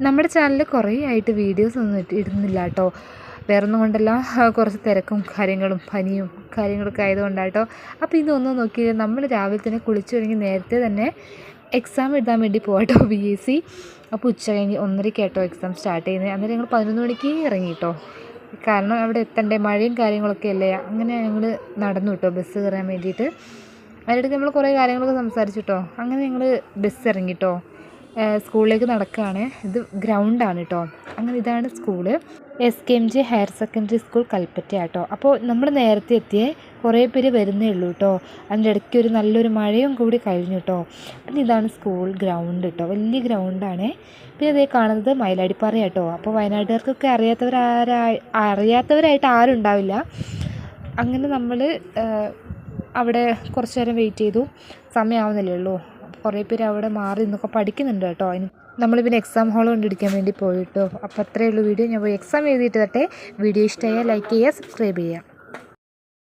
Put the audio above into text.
നമ്മുടെ ചാനലിൽ കുറേ ആയിട്ട് വീഡിയോസ് ഒന്നും ഇടുന്നില്ല കേട്ടോ. വേറൊന്നും കൊണ്ടല്ല, കുറച്ച് തിരക്കും കാര്യങ്ങളും പനിയും കാര്യങ്ങളൊക്കെ ആയതുകൊണ്ടാട്ടോ. അപ്പോൾ ഇതൊന്നും നോക്കിയാൽ നമ്മൾ രാവിലെ തന്നെ കുളിച്ചു കഴിഞ്ഞ് നേരത്തെ തന്നെ എക്സാം എഴുതാൻ വേണ്ടി പോകാട്ടോ BSc. അപ്പോൾ ഉച്ച കഴിഞ്ഞ് 1:30 എക്സാം സ്റ്റാർട്ട് ചെയ്യുന്നത്. അന്നേരം ഞങ്ങൾ 11 മണിക്ക് ഇറങ്ങി കേട്ടോ. കാരണം അവിടെ എത്തണ്ടേ, മഴയും കാര്യങ്ങളൊക്കെ അല്ലേ. അങ്ങനെ ഞങ്ങൾ നടന്നു കേട്ടോ ബസ് കയറാൻ വേണ്ടിയിട്ട്. അതിനിടയ്ക്ക് നമ്മൾ കുറേ കാര്യങ്ങളൊക്കെ സംസാരിച്ചു കേട്ടോ. അങ്ങനെ ഞങ്ങൾ ബസ് ഇറങ്ങി കേട്ടോ. സ്കൂളിലേക്ക് നടക്കുകയാണ്. ഇത് ഗ്രൗണ്ടാണ് കേട്ടോ. അങ്ങനെ ഇതാണ് school, SKMJ higher secondary school Kalpetta കേട്ടോ. അപ്പോൾ നമ്മൾ നേരത്തെ എത്തിയേ, കുറേ പേര് വരുന്നേ ഉള്ളൂ കേട്ടോ. അതിൻ്റെ ഇടയ്ക്ക് ഒരു നല്ലൊരു മഴയും കൂടി കഴിഞ്ഞു കേട്ടോ. പിന്നെ ഇതാണ് സ്കൂൾ ഗ്രൗണ്ട് കേട്ടോ, വലിയ ഗ്രൗണ്ടാണ്. പിന്നെ ഇതേ കാണുന്നത് മയിലാടിപ്പാറ കേട്ടോ. അപ്പോൾ വയനാട്ടുകാർക്കൊക്കെ അറിയാത്തവരായിട്ട് ആരും ഉണ്ടാവില്ല. അങ്ങനെ നമ്മൾ അവിടെ കുറച്ച് നേരം വെയിറ്റ് ചെയ്തു. സമയമാവുന്നില്ലേ ഉള്ളൂ. കുറേ പേര് അവിടെ മാറി നിന്നൊക്കെ പഠിക്കുന്നുണ്ട് കേട്ടോ. നമ്മൾ പിന്നെ എക്സാം ഹാൾ കൊണ്ടിരിക്കാൻ വേണ്ടി പോയിട്ടോ. അപ്പോൾ അത്രയേ ഉള്ളൂ വീഡിയോ. ഞാൻ പോയി എക്സാം എഴുതിയിട്ട് തട്ടെ. വീഡിയോ ഇഷ്ടമായാൽ ലൈക്ക് ചെയ്യുക, സബ്സ്ക്രൈബ് ചെയ്യുക.